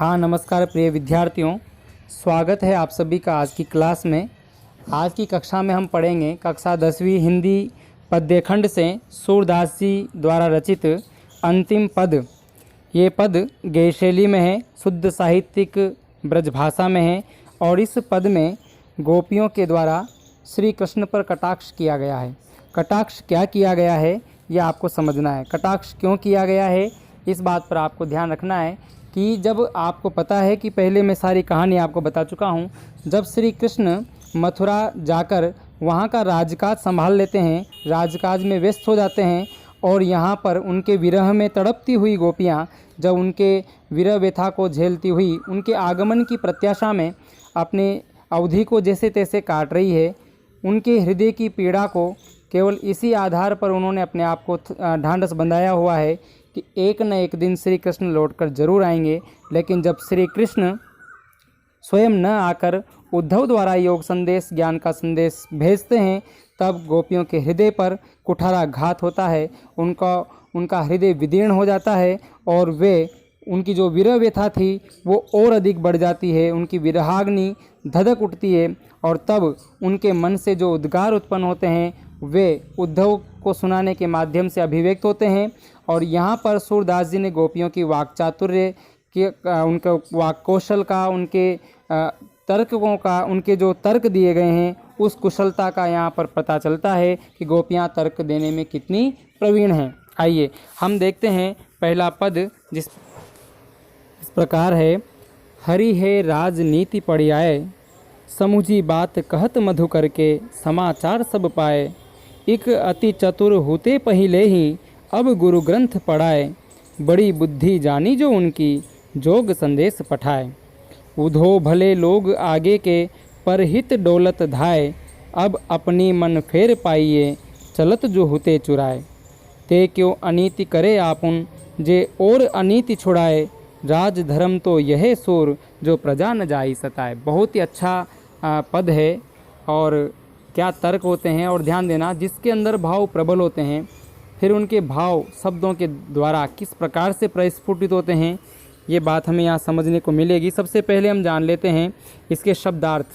हाँ नमस्कार प्रिय विद्यार्थियों, स्वागत है आप सभी का आज की क्लास में। आज की कक्षा में हम पढ़ेंगे कक्षा 10वीं हिंदी पद्यखंड से सूरदास जी द्वारा रचित अंतिम पद। ये पद गद्य शैली में है, शुद्ध साहित्यिक ब्रजभाषा में है और इस पद में गोपियों के द्वारा श्री कृष्ण पर कटाक्ष किया गया है। कटाक्ष क्या किया गया है यह आपको समझना है। कटाक्ष क्यों किया गया है इस बात पर आपको ध्यान रखना है कि जब आपको पता है कि पहले मैं सारी कहानी आपको बता चुका हूँ, जब श्री कृष्ण मथुरा जाकर वहाँ का राजकाज संभाल लेते हैं, राजकाज में व्यस्त हो जाते हैं और यहाँ पर उनके विरह में तड़पती हुई गोपियाँ जब उनके विरह व्यथा को झेलती हुई उनके आगमन की प्रत्याशा में अपने अवधि को जैसे तैसे काट रही है, उनके हृदय की पीड़ा को केवल इसी आधार पर उन्होंने अपने आप को ढांढस बंधाया हुआ है कि एक न एक दिन श्री कृष्ण लौटकर जरूर आएंगे। लेकिन जब श्री कृष्ण स्वयं न आकर उद्धव द्वारा योग संदेश, ज्ञान का संदेश भेजते हैं, तब गोपियों के हृदय पर कुठाराघात होता है, उनका हृदय विदीर्ण हो जाता है और वे उनकी जो विरह व्यथा थी वो और अधिक बढ़ जाती है, उनकी विरहाग्नि धधक उठती है और तब उनके मन से जो उद्गार उत्पन्न होते हैं वे उद्धव को सुनाने के माध्यम से अभिव्यक्त होते हैं। और यहाँ पर सूरदास जी ने गोपियों की वाक चातुर्य के, उनके वाक कौशल का, उनके तर्कों का, उनके जो तर्क दिए गए हैं उस कुशलता का यहाँ पर पता चलता है कि गोपियाँ तर्क देने में कितनी प्रवीण हैं। आइए हम देखते हैं पहला पद जिस प्रकार है। हरि है राजनीति पढ़ियाए, समुझी बात कहत मधुकर के, समाचार सब पाए। इक अति चतुर होते पहिले ही, अब गुरु ग्रंथ पढ़ाए। बड़ी बुद्धि जानी जो उनकी, जोग संदेश पठाए। उधो भले लोग आगे के, पर हित डोलत धाय। अब अपनी मन फेर पाइए, चलत जो होते चुराए। ते क्यों अनीति करे आपुन, जे और अनीति छुड़ाए। राज धर्म तो यह सोर, जो प्रजा न जाई सताए। बहुत ही अच्छा पद है और क्या तर्क होते हैं। और ध्यान देना, जिसके अंदर भाव प्रबल होते हैं फिर उनके भाव शब्दों के द्वारा किस प्रकार से प्रस्फुटित होते हैं ये बात हमें यहाँ समझने को मिलेगी। सबसे पहले हम जान लेते हैं इसके शब्दार्थ।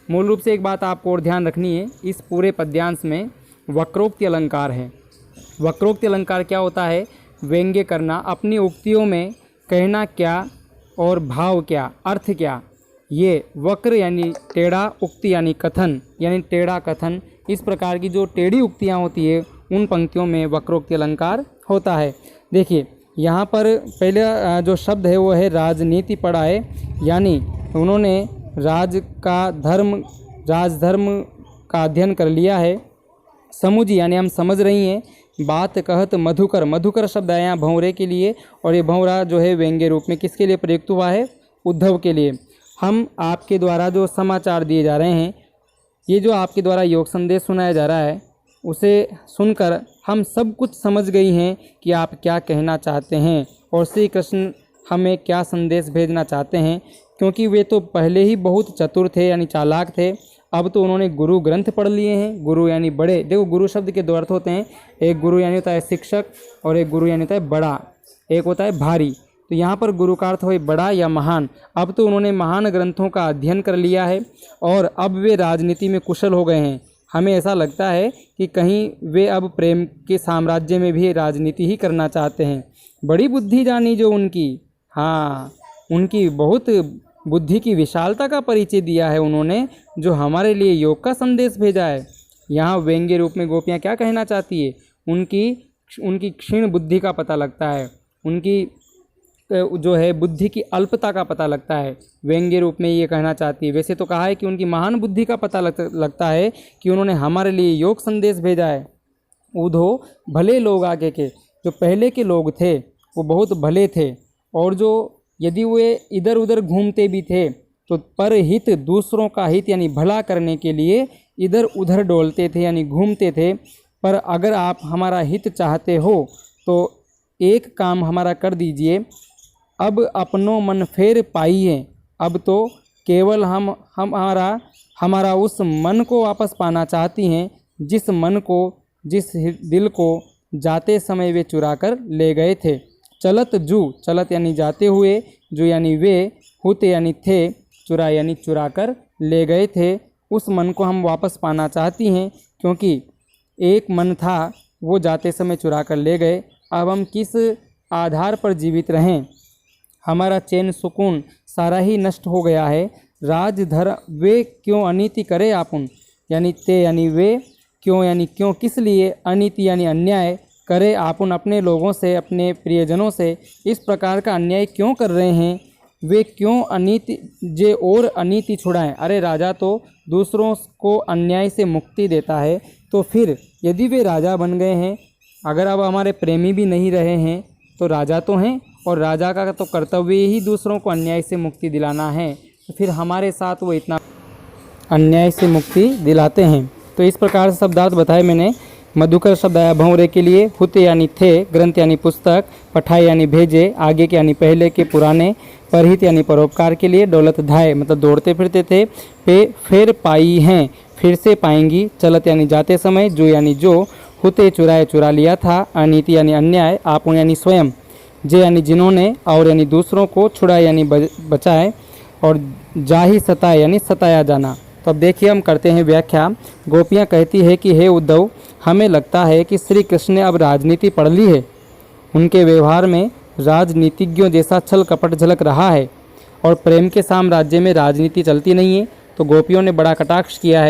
मूल रूप से एक बात आपको और ध्यान रखनी है, इस पूरे पद्यांश में वक्रोक्ति अलंकार है। वक्रोक्ति अलंकार क्या होता है? व्यंग्य करना, अपनी उक्तियों में कहना क्या और भाव क्या, अर्थ क्या। ये वक्र यानी टेढ़ा, उक्ति यानी कथन यानी टेढ़ा कथन, इस प्रकार की जो टेढ़ी उक्तियाँ होती है उन पंक्तियों में वक्रोक्ति अलंकार होता है। देखिए यहाँ पर पहले जो शब्द है वो है राजनीति पढ़ाए, यानी उन्होंने राजधर्म का अध्ययन कर लिया है। समुझी यानी हम समझ रही हैं, बात कहत मधुकर, मधुकर शब्द है यहाँ भंवरे के लिए और ये भंवरा जो है व्यंग्य रूप में किसके लिए प्रयुक्त हुआ है? उद्धव के लिए। हम आपके द्वारा जो समाचार दिए जा रहे हैं, ये जो आपके द्वारा योग संदेश सुनाया जा रहा है, उसे सुनकर हम सब कुछ समझ गई हैं कि आप क्या कहना चाहते हैं और श्री कृष्ण हमें क्या संदेश भेजना चाहते हैं। क्योंकि वे तो पहले ही बहुत चतुर थे यानी चालाक थे, अब तो उन्होंने गुरु ग्रंथ पढ़ लिए हैं। गुरु यानी बड़े। देखो गुरु शब्द के दो अर्थ होते हैं, एक गुरु यानी होता है शिक्षक और एक गुरु यानी होता है बड़ा, एक होता है भारी। तो यहाँ पर गुरु का अर्थ हो बड़ा या महान। अब तो उन्होंने महान ग्रंथों का अध्ययन कर लिया है और अब वे राजनीति में कुशल हो गए हैं। हमें ऐसा लगता है कि कहीं वे अब प्रेम के साम्राज्य में भी राजनीति ही करना चाहते हैं। बड़ी बुद्धि जानी जो उनकी, हाँ उनकी बहुत बुद्धि की विशालता का परिचय दिया है उन्होंने, जो हमारे लिए योग का संदेश भेजा है। यहाँ व्यंग्य रूप में गोपियाँ क्या कहना चाहती है? उनकी क्षीण बुद्धि का पता लगता है, उनकी जो है बुद्धि की अल्पता का पता लगता है। व्यंग्य रूप में ये कहना चाहती है। वैसे तो कहा है कि उनकी महान बुद्धि का पता लगता है कि उन्होंने हमारे लिए योग संदेश भेजा है। उधो भले लोग आगे के, जो पहले के लोग थे वो बहुत भले थे और जो यदि वे इधर उधर घूमते भी थे तो पर हित, दूसरों का हित यानी भला करने के लिए इधर उधर डोलते थे यानी घूमते थे। पर अगर आप हमारा हित चाहते हो तो एक काम हमारा कर दीजिए, अब अपनों मन फेर पाइए। अब तो केवल हमारा उस मन को वापस पाना चाहती हैं जिस मन को, जिस दिल को जाते समय वे चुरा कर ले गए थे। चलत जू, चलत यानी जाते हुए, जो यानी वे, हुत यानी थे, चुरा यानी चुरा कर ले गए थे, उस मन को हम वापस पाना चाहती हैं, क्योंकि एक मन था वो जाते समय चुरा कर ले गए। अब हम किस आधार पर जीवित रहें? हमारा चैन सुकून सारा ही नष्ट हो गया है। राजधर वे क्यों अनीति करे आपुन, यानी ते यानी वे, क्यों यानी क्यों, किस लिए, अनीति यानी अन्याय, करे आपुन अपने लोगों से, अपने प्रियजनों से इस प्रकार का अन्याय क्यों कर रहे हैं? वे क्यों अनीति जे और अनीति छुड़ाएं। अरे राजा तो दूसरों को अन्याय से मुक्ति देता है, तो फिर यदि वे राजा बन गए हैं, अगर अब हमारे प्रेमी भी नहीं रहे हैं तो राजा तो हैं, और राजा का तो कर्तव्य ही दूसरों को अन्याय से मुक्ति दिलाना है, तो फिर हमारे साथ वो इतना अन्याय से मुक्ति दिलाते हैं। तो इस प्रकार से शब्दार्थ बताए मैंने। मधुकर शब्द आया भंवरे के लिए, हुत यानी थे, ग्रंथ यानी पुस्तक, पठाए यानी भेजे, आगे के यानी पहले के पुराने, परहित यानी परोपकार के लिए, दौलत धाय मतलब दौड़ते फिरते थे, पे फिर पाई हैं फिर से पाएंगी, चलत यानी जाते समय, जो यानी जो, हुते चुराए चुरा लिया था, अनीति यानी अन्याय, आपुन यानी स्वयं, जे यानी जिन्होंने, और यानी दूसरों को, छुड़ाए यानी बचाए, और जाहि सताए यानी सताया जाना। तो अब देखिए हम करते हैं व्याख्या। गोपियाँ कहती है कि हे उद्धव, हमें लगता है कि श्री कृष्ण ने अब राजनीति पढ़ ली है। उनके व्यवहार में राजनीतिज्ञों जैसा छल कपट झलक रहा है, और प्रेम के साम्राज्य में राजनीति चलती नहीं है। तो गोपियों ने बड़ा कटाक्ष किया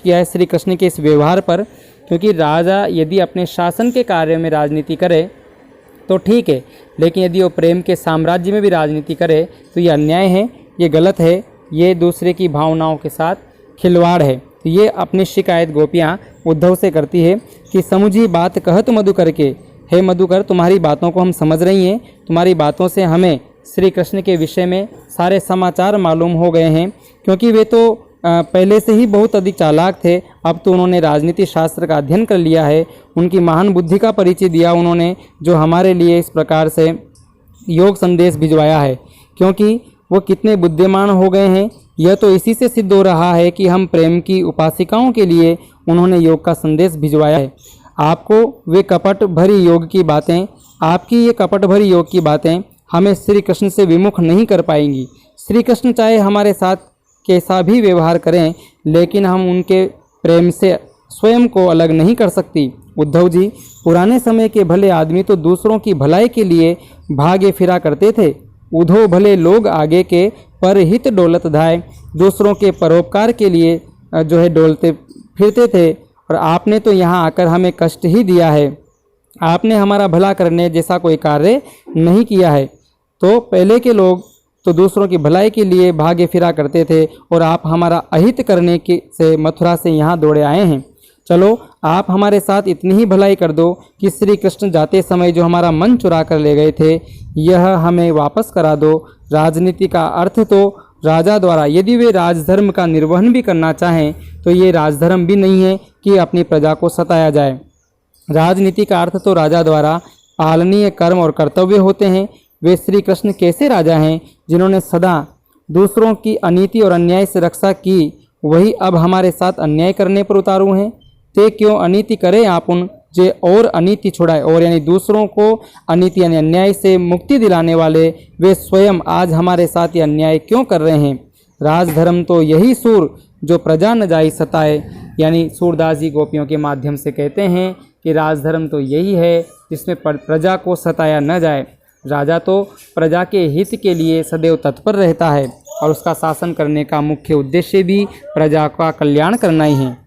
है श्री कृष्ण के इस व्यवहार पर, क्योंकि राजा यदि अपने शासन के कार्य में राजनीति करे तो ठीक है, लेकिन यदि वो प्रेम के साम्राज्य में भी राजनीति करे तो ये अन्याय है, ये गलत है, ये दूसरे की भावनाओं के साथ खिलवाड़ है। तो ये अपनी शिकायत गोपियाँ उद्धव से करती है कि समुझी बात कहत मधुकर के, हे मधुकर तुम्हारी बातों को हम समझ रही हैं, तुम्हारी बातों से हमें श्री कृष्ण के विषय में सारे समाचार मालूम हो गए हैं, क्योंकि वे तो पहले से ही बहुत अधिक चालाक थे। अब तो उन्होंने राजनीति शास्त्र का अध्ययन कर लिया है, उनकी महान बुद्धि का परिचय दिया उन्होंने, जो हमारे लिए इस प्रकार से योग संदेश भिजवाया है। क्योंकि वो कितने बुद्धिमान हो गए हैं, यह तो इसी से सिद्ध हो रहा है कि हम प्रेम की उपासिकाओं के लिए उन्होंने योग का संदेश भिजवाया है। आपको वे कपट भरी योग की बातें, आपकी ये कपट भरी योग की बातें हमें श्री कृष्ण से विमुख नहीं कर पाएंगी। श्री कृष्ण चाहे हमारे साथ कैसा भी व्यवहार करें, लेकिन हम उनके प्रेम से स्वयं को अलग नहीं कर सकती। उद्धव जी, पुराने समय के भले आदमी तो दूसरों की भलाई के लिए भागे फिरा करते थे। उधो भले लोग आगे के पर हित डोलत धाय, दूसरों के परोपकार के लिए जो है डोलते फिरते थे, और आपने तो यहाँ आकर हमें कष्ट ही दिया है। आपने हमारा भला करने जैसा कोई कार्य नहीं किया है। तो पहले के लोग तो दूसरों की भलाई के लिए भागे फिरा करते थे, और आप हमारा अहित करने की से मथुरा से यहाँ दौड़े आए हैं। चलो आप हमारे साथ इतनी ही भलाई कर दो कि श्री कृष्ण जाते समय जो हमारा मन चुरा कर ले गए थे, यह हमें वापस करा दो। राजनीति का अर्थ तो राजा द्वारा यदि वे राजधर्म का निर्वहन भी करना चाहें तो ये राजधर्म भी नहीं है कि अपनी प्रजा को सताया जाए। राजनीति का अर्थ तो राजा द्वारा पालनीय कर्म और कर्तव्य होते हैं। वे श्री कृष्ण कैसे राजा हैं जिन्होंने सदा दूसरों की अनीति और अन्याय से रक्षा की, वही अब हमारे साथ अन्याय करने पर उतारू हैं। ते क्यों अनीति करे आपुन, जे और अनीति छुड़ाए, और यानी दूसरों को अनीति यानी अन्याय से मुक्ति दिलाने वाले वे स्वयं आज हमारे साथ ये अन्याय क्यों कर रहे हैं। राजधर्म तो यही सूर जो प्रजा न जाई सताए, यानी सूरदास जी गोपियों के माध्यम से कहते हैं कि राजधर्म तो यही है जिसमें प्रजा को सताया न जाए। राजा तो प्रजा के हित के लिए सदैव तत्पर रहता है, और उसका शासन करने का मुख्य उद्देश्य भी प्रजा का कल्याण करना ही है।